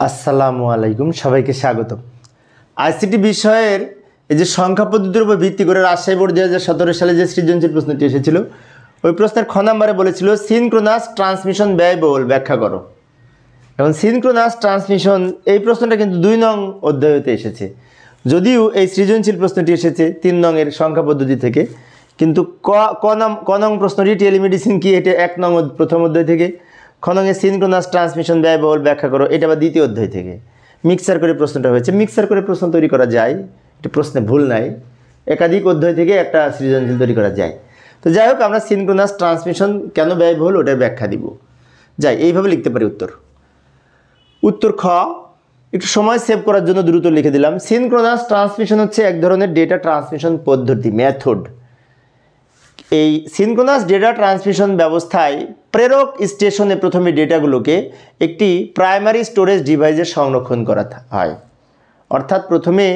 আসসালামু আলাইকুম, সবাইকে স্বাগতম। আইসিটি বিষয়ের এই যে সংখ্যা পদ্ধতির উপর ভিত্তি করে রাজশাহী বোর্ড 2017 সালে যে সৃজনশীল প্রশ্নটি এসেছিল, ওই প্রশ্নের খ নম্বরে বলেছিল সিনক্রোনাস ট্রান্সমিশন ব্যয়বহুল, ব্যাখ্যা করো। এখন সিনক্রোনাস ট্রান্সমিশন এই প্রশ্নটা কিন্তু 2 নং অধ্যায়তে এসেছে, যদিও এই সৃজনশীল প্রশ্নটি এসেছে 3 নং এর সংখ্যা পদ্ধতি থেকে, কিন্তু ক নং প্রশ্নটি টেলিমেডিসিন কি, এটা 1 নং প্রথম অধ্যায় থেকে। খ নং এ সিনক্রোনাস ট্রান্সমিশন ব্যয়বহুল, ব্যাখ্যা করো, এটা আবার দ্বিতীয় অধ্যায় থেকে। মিক্সার করে প্রশ্নটা হয়েছে। মিক্সার করে প্রশ্ন তৈরি করা যায়, এটা প্রশ্নে ভুল নাই, একাধিক অধ্যায় থেকে একটা সৃজনশীল তৈরি করা যায়। তো যাই হোক, আমরা সিনক্রোনাস ট্রান্সমিশন কেন ব্যয়বহুল ওটার ব্যাখ্যা দিব। যাই, এইভাবে লিখতে পারি উত্তর খ। একটু সময় সেভ করার জন্য দ্রুত লিখে দিলাম। সিনক্রোনাস ট্রান্সমিশন হচ্ছে এক ধরনের ডেটা ট্রান্সমিশন পদ্ধতি, মেথড। এই সিনক্রোনাস ডেটা ট্রান্সমিশন ব্যবস্থায় প্রেরক স্টেশনে প্রথমে ডেটাগুলোকে একটি প্রাইমারি স্টোরেজ ডিভাইসে সংরক্ষণ করা হয়। অর্থাৎ প্রথমে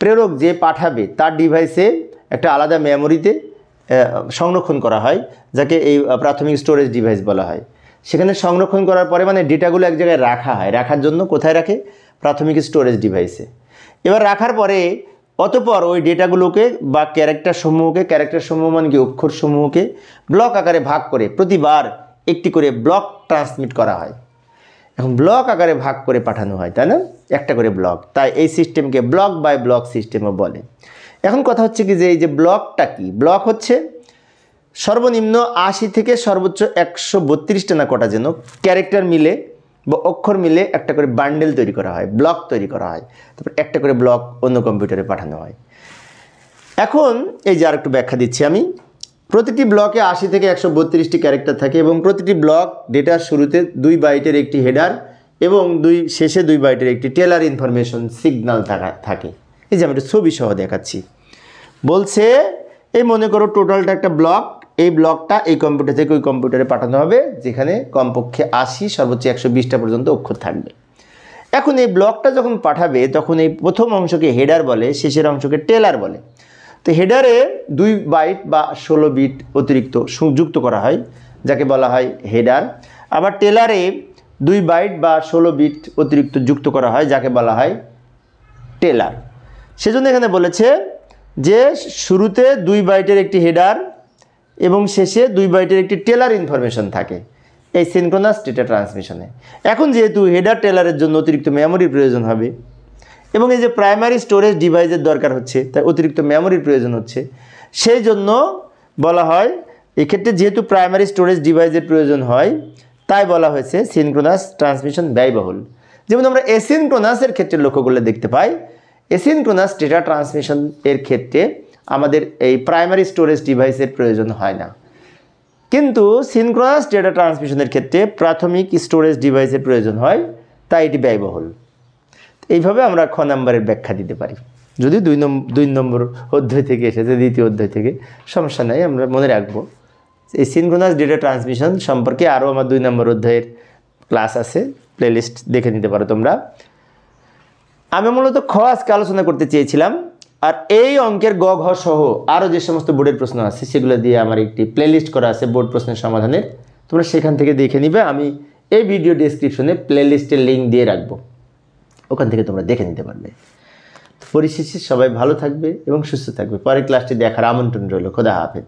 প্রেরক যে পাঠাবে তার ডিভাইসে একটা আলাদা মেমোরিতে সংরক্ষণ করা হয়, যাকে এই প্রাথমিক স্টোরেজ ডিভাইস বলা হয়। সেখানে সংরক্ষণ করার পরে মানে ডেটাগুলো এক জায়গায় রাখা হয়। রাখার জন্য কোথায় রাখে? প্রাথমিক স্টোরেজ ডিভাইসে। এবার রাখার পরে অতঃপর ওই ডেটাগুলোকে বা ক্যারেক্টার সমূহ মানে কি অক্ষরসমূহকে ব্লক আকারে ভাগ করে প্রতিবার একটি করে ব্লক ট্রান্সমিট করা হয়। এখন ব্লক আকারে ভাগ করে পাঠানো হয়, তাই না? একটা করে ব্লক, তাই এই সিস্টেমকে ব্লক বাই ব্লক সিস্টেমও বলে। এখন কথা হচ্ছে কি যে এই যে ব্লকটা কি, ব্লক হচ্ছে সর্বনিম্ন 80 থেকে সর্বোচ্চ 132টা না কটা যেন ক্যারেক্টার মিলে বা অক্ষর মিলে একটা করে বান্ডেল তৈরি করা হয়, ব্লক তৈরি করা হয়, তারপর একটা করে ব্লক অন্য কম্পিউটারে পাঠানো হয়। এখন এই যে আরেকটু ব্যাখ্যা দিচ্ছি আমি। প্রতিটি ব্লকে 80 থেকে 132টি ক্যারেক্টার থাকে এবং প্রতিটি ব্লক ডেটার শুরুতে 2 বাইটের একটি হেডার এবং শেষে 2 বাইটের একটি টেলার ইনফরমেশন সিগন্যাল থাকে। এই যে আমি একটা ছবি সহ দেখাচ্ছি। বলছে এই মনে করো টোটালটা একটা ব্লক, এই ব্লকটা এই কম্পিউটার থেকে ওই কম্পিউটারে পাঠানো হবে, যেখানে কমপক্ষে 80 সর্বোচ্চ 120টা পর্যন্ত অক্ষর থাকবে। এখন এই ব্লকটা যখন পাঠাবে তখন এই প্রথম অংশকে হেডার বলে, শেষের অংশকে টেলার বলে। তো হেডারে 2 বাইট বা 16 বিট অতিরিক্ত যুক্ত করা হয়, যাকে বলা হয় হেডার। আবার টেলারে 2 বাইট বা 16 বিট অতিরিক্ত যুক্ত করা হয়, যাকে বলা হয় টেলার। সেজন্য এখানে বলেছে যে শুরুতে 2 বাইটের একটি হেডার এবং শেষে 2 বাইটের একটি টেলার ইনফরমেশন থাকে এই সিনক্রোনাস ডেটা ট্রান্সমিশনে। এখন যেহেতু হেডার টেলারের জন্য অতিরিক্ত মেমোরির প্রয়োজন হবে এবং এই যে প্রাইমারি স্টোরেজ ডিভাইসের দরকার হচ্ছে, তাই অতিরিক্ত মেমোরির প্রয়োজন হচ্ছে, সেই জন্য বলা হয় এক্ষেত্রে যেহেতু প্রাইমারি স্টোরেজ ডিভাইসের প্রয়োজন হয়, তাই বলা হয়েছে সিনক্রোনাস ট্রান্সমিশন ব্যয়বহুল। যেমন আমরা এসিনক্রোনাসের ক্ষেত্রে লক্ষ্য করলে দেখতে পাই, এসিনক্রোনাস ডেটা ট্রান্সমিশন এর ক্ষেত্রে আমাদের এই প্রাইমারি স্টোরেজ ডিভাইসের প্রয়োজন হয় না, কিন্তু সিনক্রোনাস ডেটা ট্রান্সমিশনের ক্ষেত্রে প্রাথমিক স্টোরেজ ডিভাইসের প্রয়োজন হয়, তাই এটি ব্যয়বহুল। এইভাবে আমরা খ নম্বরের ব্যাখ্যা দিতে পারি। যদি 2 নম্বর অধ্যায় থেকে এসেছে, দ্বিতীয় অধ্যায় থেকে, সমস্যা নাই, আমরা মনে রাখবো। এই সিনক্রোনাস ডেটা ট্রান্সমিশন সম্পর্কে আরও আমার 2 নম্বর অধ্যায়ের ক্লাস আছে, প্লেলিস্ট দেখে নিতে পারো তোমরা। আমি মূলত খ আজকে আলোচনা করতে চেয়েছিলাম, আর এই অঙ্কের গ ঘ সহ আরও যে সমস্ত বোর্ডের প্রশ্ন আছে সেগুলো দিয়ে আমার একটি প্লেলিস্ট করা আছে বোর্ড প্রশ্নের সমাধানের, তোমরা সেখান থেকে দেখে নিবে। আমি এই ভিডিও ডেসক্রিপশনে প্লেলিস্টের লিঙ্ক দিয়ে রাখবো, ওখান থেকে তোমরা দেখে নিতে পারবে। পরিশেষে সবাই ভালো থাকবে এবং সুস্থ থাকবে। পরের ক্লাসটি দেখার আমন্ত্রণ রইল। খোদা হাফেজ।